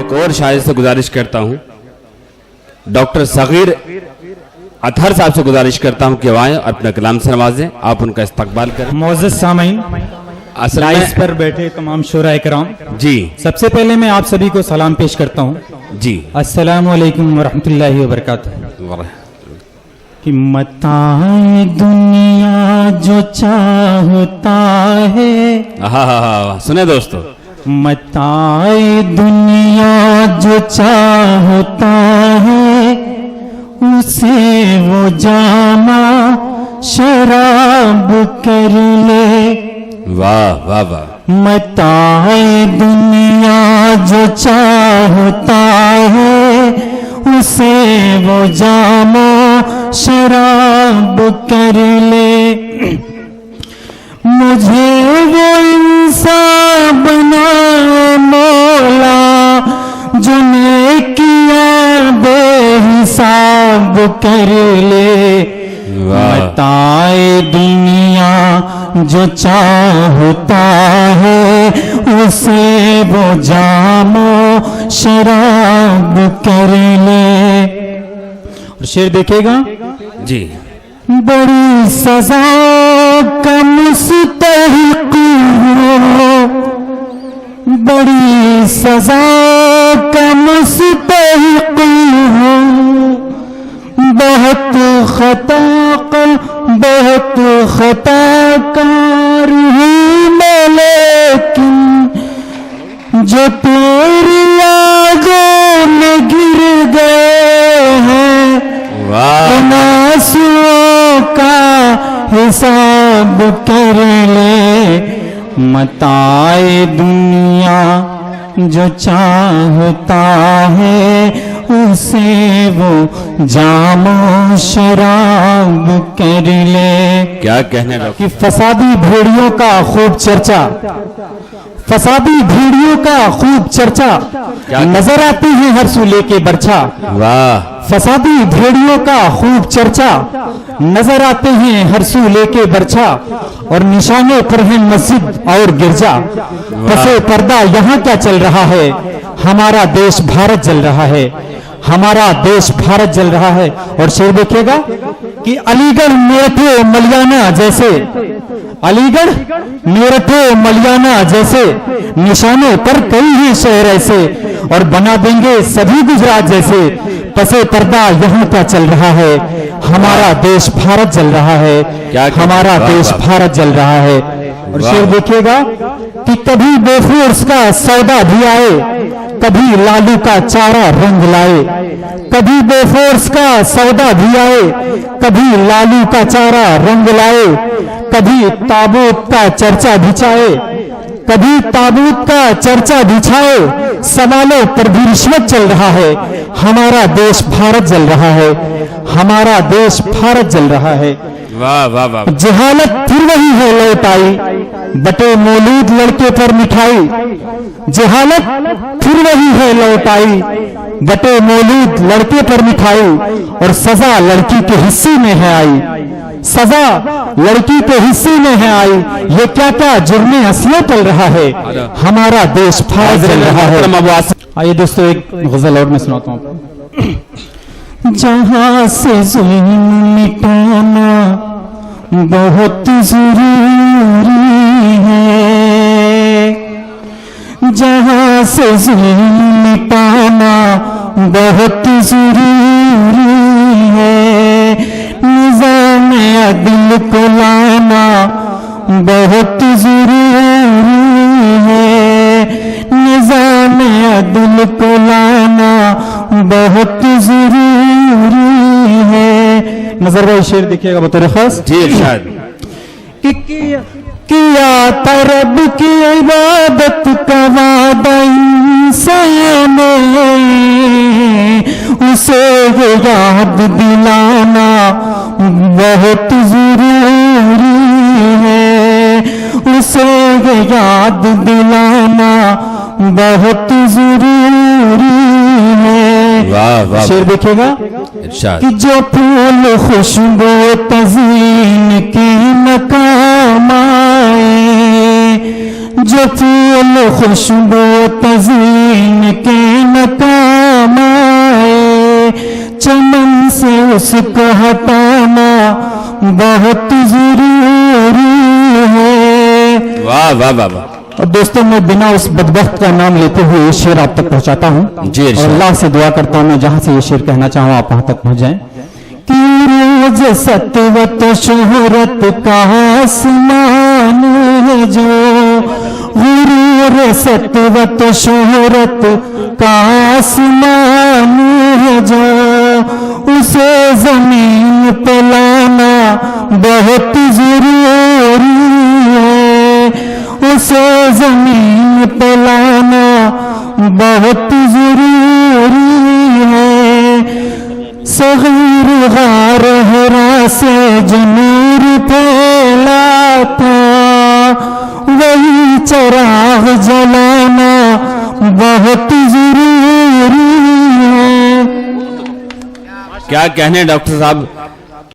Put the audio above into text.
एक और शायर से गुजारिश करता हूं, डॉक्टर सगीर अतहर साहब से गुजारिश करता हूं कि वो आए अपना कलाम से नवाजें, आप उनका इस्तकबाल करें। मोअज़्ज़ज़ सामीन, लाइव पर बैठे तमाम शोराए कराम जी, सबसे पहले मैं आप सभी को सलाम पेश करता हूं जी। अस्सलामु अलैकुम वरहमतुल्लाहि वबरकातुहू। कि मताए दुनिया जो चाहता है, सुने दोस्तों, मताए दुनिया जो चाहता है उसे वो जामा शराब कर ले। वाह वाह वाह। मताए दुनिया जो चाहता है उसे वो जामा शराब कर ले। मुझे वो इंसान बनाए मौला जो नेकिया बेहिसाब कर ले। मताए दुनिया जो चाहता है उसे वो जामो शराब कर ले। और शेर देखेगा जी। बड़ी सजा का मुस्तहिक हो, बड़ी सजा का मुस्तहिक हो, बहुत खताकार हूँ मैं, लेकिन जो तेरी आगों में गिर गए हैं आंसुओं का हिसाब कर ले। मताए दुनिया जो चाहता है उसे वो जामो शराब कर ले। क्या कहने लगा कि फसादी भेड़ियों का खूब चर्चा, फसादी भेड़ियों का खूब चर्चा नजर आती है हर सूले के बर्छा। वाह। फसादी भेड़ियों का खूब चर्चा नजर आते हैं हर सूले के बर्छा, और निशानों पर है मस्जिद और गिरजा। पसे पर्दा यहाँ क्या चल रहा है, हमारा देश भारत जल रहा है, हमारा देश भारत जल रहा है। और शेर देखिएगा कि अलीगढ़ मेरठ मलियाना जैसे, अलीगढ़ मेरठ मलियाना जैसे निशानों पर कई हैं शहर ऐसे, और बना देंगे सभी गुजरात जैसे। पसे पर्दा यहाँ क्या चल रहा है, हमारा देश भारत जल रहा है, हमारा देश भारत जल रहा है। और शेर देखिएगा कि कभी बोफोर्स का सौदा भी आए, कभी लालू का चारा रंग लाए। कभी बोफोर्स का सौदा भी आए, कभी लालू का चारा रंग लाए। कभी ताबूत का चर्चा बिछाए, कभी ताबूत का चर्चा बिछाए। सवालों पर भी रिश्वत चल रहा है, हमारा देश भारत जल रहा है, हमारा देश भारत जल रहा है। वाह वाह वाह। जहालत फिर वही है लौट आई, बटे मौलूद लड़के पर मिठाई। जहालत फिर वही है लौट आई, बटे मौलूद लड़के पर मिठाई। और सजा लड़की के हिस्से में है आई, सजा लड़की के हिस्से में है आई। ये क्या क्या जुर्मे हंसियां चल रहा है, हमारा देश भारत जल रहा है। आइए दोस्तों एक गजल और मैं सुनाता हूँ आपको। जहां से जुल्म मिटाना बहुत जरूरी है, जहां से जुल्म मिटाना बहुत जरूरी है। निज़ाम अदल को लाना बहुत जरूरी है, निज़ाम अदल को लाना बहुत जरूरी है। नजर भाई शेर देखिएगा बतौर खास। जी इरशाद। किया तरब की इबादत का वादा इंसान, उसे याद दिलाना बहुत जरूरी है, उसे याद दिलाना बहुत जरूरी है। वाह वाह। शेर देखिएगा कि जो फूल खुशबू तज़ीन की मकाम आए, जो फूल खुशबू तज़ीन के न काम आए, चमन से उसको हटाना बहुत जरूरी है। वाह वाह वाह वाह। और दोस्तों, मैं बिना उस बदबख्त का नाम लेते हुए ये शेर आप तक पहुंचाता हूं जी, और इरशाद। अल्लाह से दुआ करता हूं मैं जहां से ये शेर कहना चाहूं आप वहां तक पहुंच जाएं कि रोज सतवत शोहरत का आसमान है जो, गुरूर सतवत शोहरत का आसमान है जो, उसे जमीन पे लाना बहुत जरूरी है, उसे जमीन पे लाना बहुत जरूरी है। सगीर गार हरा से जो नूर फैला था, वही चराग जलाना बहुत जरूरी है। क्या कहने डॉक्टर साहब,